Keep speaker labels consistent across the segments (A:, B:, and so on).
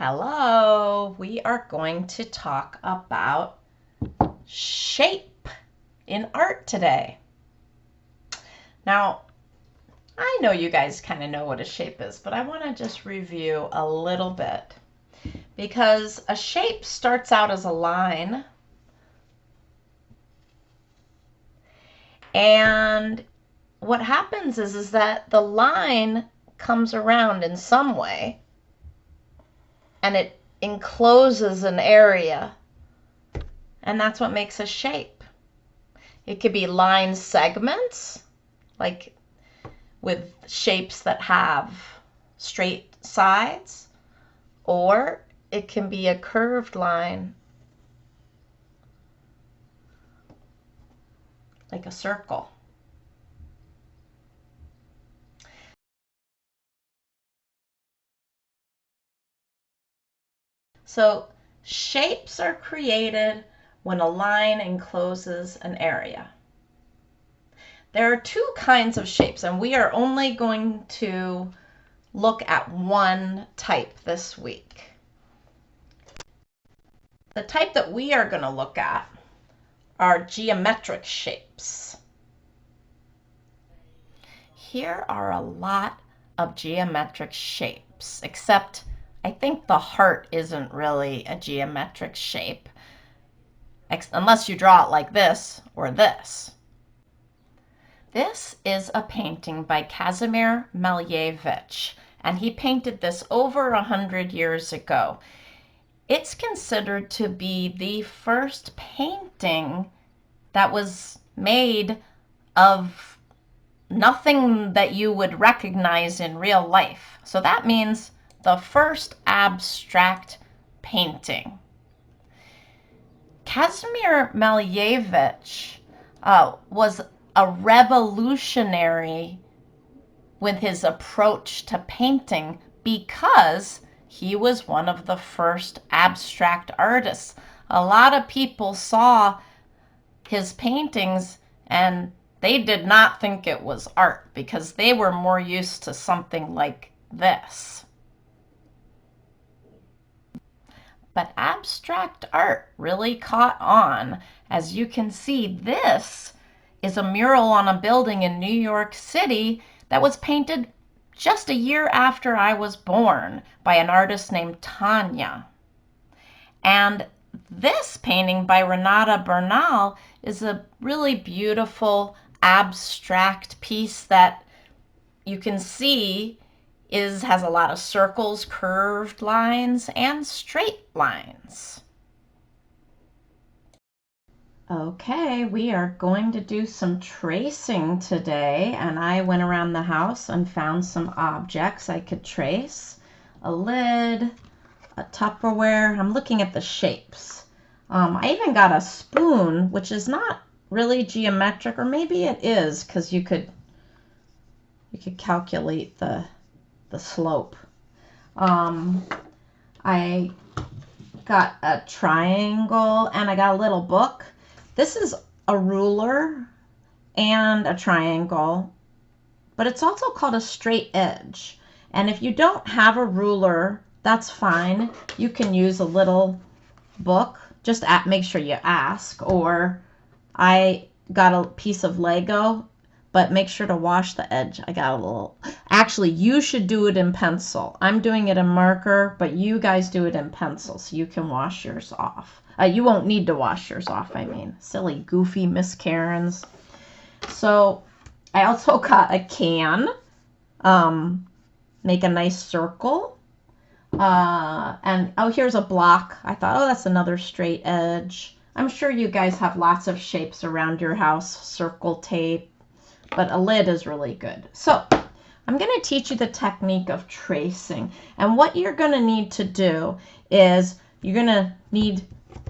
A: Hello, we are going to talk about shape in art today. Now, I know you guys kind of know what a shape is, but I want to just review a little bit because a shape starts out as a line and what happens is that the line comes around in some way and it encloses an area, and that's what makes a shape. It could be line segments, like with shapes that have straight sides, or it can be a curved line, like a circle. So shapes are created when a line encloses an area. There are two kinds of shapes, and we are only going to look at one type this week. The type that we are going to look at are geometric shapes. Here are a lot of geometric shapes, except I think the heart isn't really a geometric shape, unless you draw it like this or this. This is a painting by Kazimierz Malevich, and he painted this over 100 years ago. It's considered to be the first painting that was made of nothing that you would recognize in real life. So that means the first abstract painting. Kazimierz Malevich was a revolutionary with his approach to painting because he was one of the first abstract artists. A lot of people saw his paintings and they did not think it was art because they were more used to something like this. But abstract art really caught on. As you can see, this is a mural on a building in New York City that was painted just a year after I was born by an artist named Tanya. And this painting by Renata Bernal is a really beautiful abstract piece that you can see has a lot of circles, curved lines, and straight lines. Okay, we are going to do some tracing today, and I went around the house and found some objects I could trace. A lid, a Tupperware. I'm looking at the shapes. I even got a spoon, which is not really geometric, or maybe it is, because you could calculate the slope. I got a triangle and I got a little book. This is a ruler and a triangle, but it's also called a straight edge. And if you don't have a ruler, that's fine. You can use a little book. Just make sure you ask. Or I got a piece of Lego, but make sure to wash the edge. I got a little... Actually, you should do it in pencil. I'm doing it in marker, but you guys do it in pencil so you can wash yours off. You won't need to wash yours off, I mean. Silly, goofy Miss Cairns. So I also got a can. Make a nice circle. And here's a block. I thought, that's another straight edge. I'm sure you guys have lots of shapes around your house. Circle tape. But a lid is really good. So I'm going to teach you the technique of tracing. And what you're going to need to do is you're going to need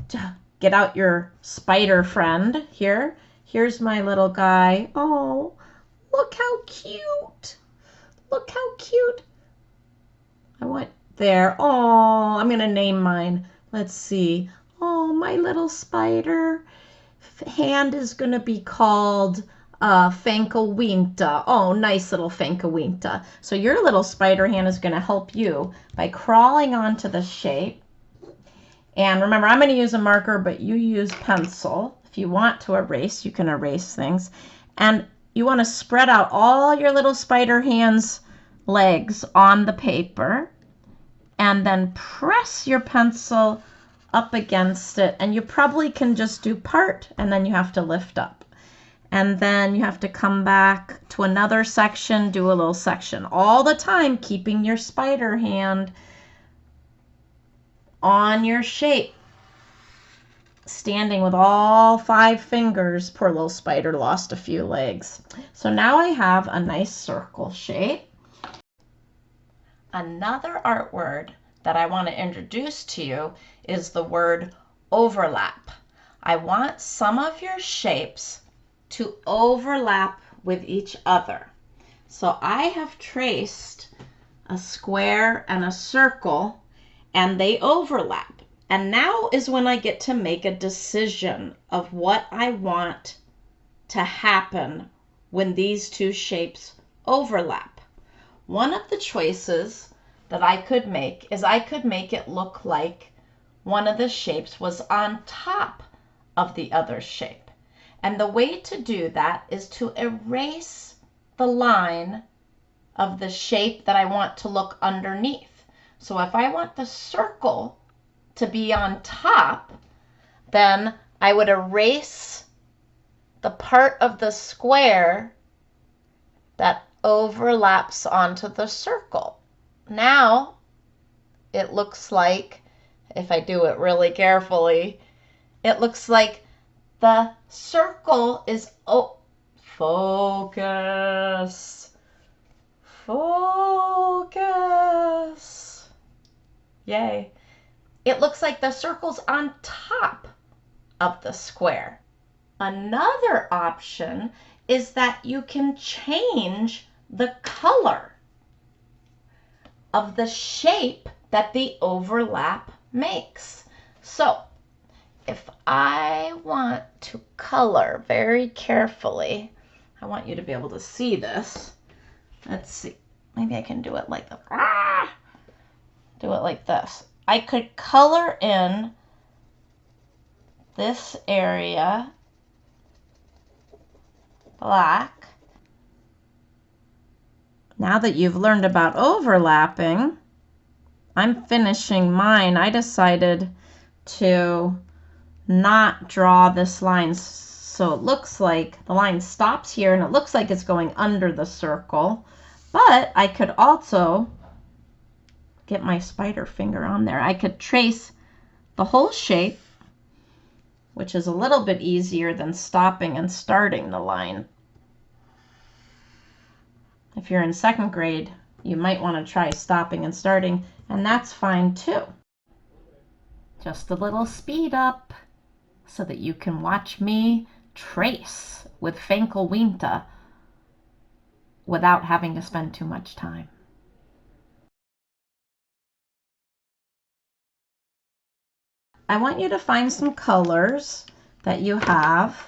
A: to get out your spider friend here. Here's my little guy. Oh, look how cute. Look how cute. I went there. Oh, I'm going to name mine. Let's see. Oh, my little spider. Hand is going to be called Fankawinta. Oh, nice little Fankawinta. So your little spider hand is going to help you by crawling onto the shape. And remember, I'm going to use a marker, but you use pencil. If you want to erase, you can erase things. And you want to spread out all your little spider hand's legs on the paper. And then press your pencil up against it. And you probably can just do part, and then you have to lift up. And then you have to come back to another section, do a little section. All the time, keeping your spider hand on your shape, standing with all 5 fingers. Poor little spider lost a few legs. So now I have a nice circle shape. Another art word that I want to introduce to you is the word overlap. I want some of your shapes to overlap with each other. So I have traced a square and a circle, and they overlap. And now is when I get to make a decision of what I want to happen when these 2 shapes overlap. One of the choices that I could make is I could make it look like one of the shapes was on top of the other shape. And the way to do that is to erase the line of the shape that I want to look underneath. So if I want the circle to be on top, then I would erase the part of the square that overlaps onto the circle. Now it looks like, if I do it really carefully, it looks like the circle is, focus, focus. Yay. It looks like the circle's on top of the square. Another option is that you can change the color of the shape that the overlap makes. So if I want to color very carefully, I want you to be able to see this. Let's see. Maybe I can do it like this. Do it like this. I could color in this area black. Now that you've learned about overlapping, I'm finishing mine. I decided to not draw this line so it looks like the line stops here and it looks like it's going under the circle, but I could also get my spider finger on there. I could trace the whole shape, which is a little bit easier than stopping and starting the line. If you're in 2nd grade, you might want to try stopping and starting, and that's fine too. Just a little speed up so that you can watch me trace with Fankawinta without having to spend too much time. I want you to find some colors that you have,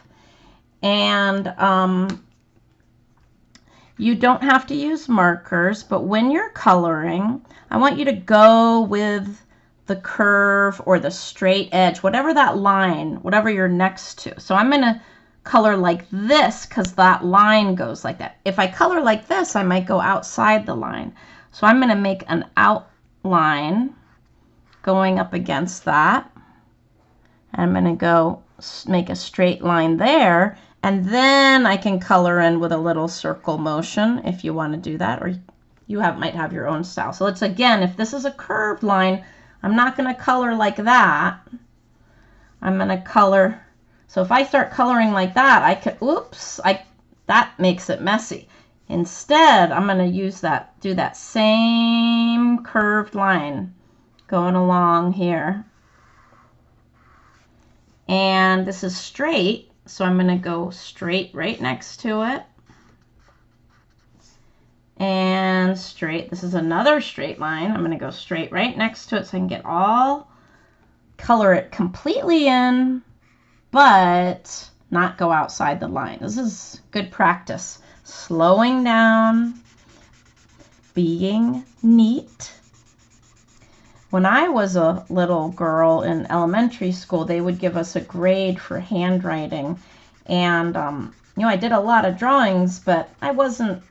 A: and you don't have to use markers, but when you're coloring, I want you to go with the curve or the straight edge, whatever that line, whatever you're next to. So I'm going to color like this because that line goes like that. If I color like this, I might go outside the line. So I'm going to make an outline going up against that. I'm going to go make a straight line there, and then I can color in with a little circle motion if you want to do that, or you might have your own style. So let's, again, if this is a curved line, I'm not going to color like that. I'm going to color, so if I start coloring like that, I could, that makes it messy. Instead, I'm going to use that, do that same curved line going along here. And this is straight, so I'm going to go straight right next to it. And straight, this is another straight line. I'm going to go straight right next to it so I can get all, color it completely in, but not go outside the line. This is good practice. Slowing down, being neat. When I was a little girl in elementary school, they would give us a grade for handwriting. And, I did a lot of drawings, but I wasn't,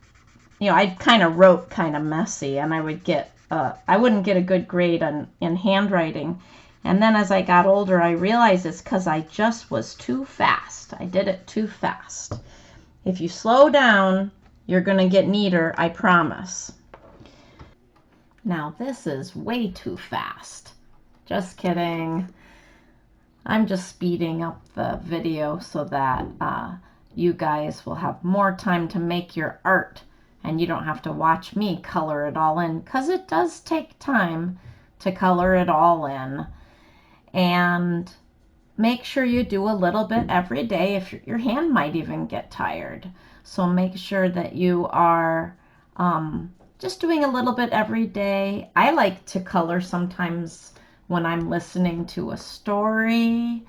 A: I kind of wrote kind of messy, and I wouldn't get a good grade in handwriting. And then as I got older, I realized it's because I just was too fast. I did it too fast. If you slow down, you're going to get neater, I promise. Now this is way too fast. Just kidding. I'm just speeding up the video so that you guys will have more time to make your art and you don't have to watch me color it all in, because it does take time to color it all in. And make sure you do a little bit every day. If your hand might even get tired, so make sure that you are just doing a little bit every day. I like to color sometimes when I'm listening to a story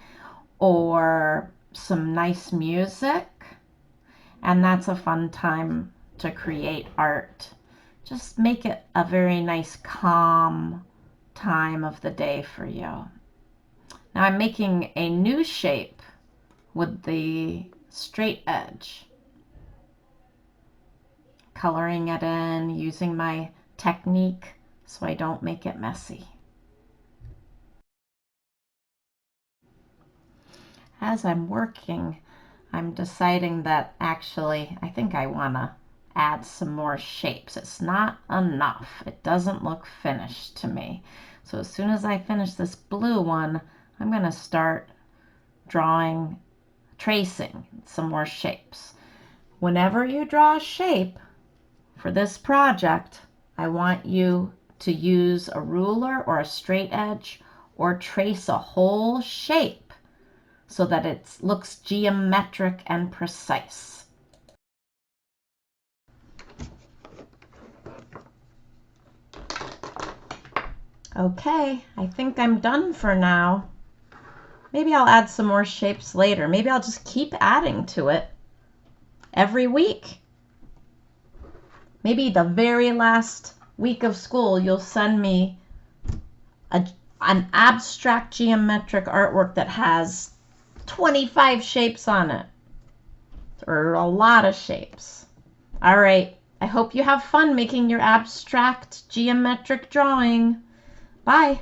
A: or some nice music, and that's a fun time to create art. Just make it a very nice, calm time of the day for you. Now I'm making a new shape with the straight edge. Coloring it in, using my technique so I don't make it messy. As I'm working, I'm deciding that actually I think I want to add some more shapes. It's not enough. It doesn't look finished to me. So as soon as I finish this blue one, I'm going to start tracing some more shapes. Whenever you draw a shape for this project, I want you to use a ruler or a straight edge or trace a whole shape so that it looks geometric and precise. Okay, I think I'm done for now. Maybe I'll add some more shapes later. Maybe I'll just keep adding to it every week. Maybe the very last week of school, you'll send me an abstract geometric artwork that has 25 shapes on it, or a lot of shapes. All right, I hope you have fun making your abstract geometric drawing. Bye.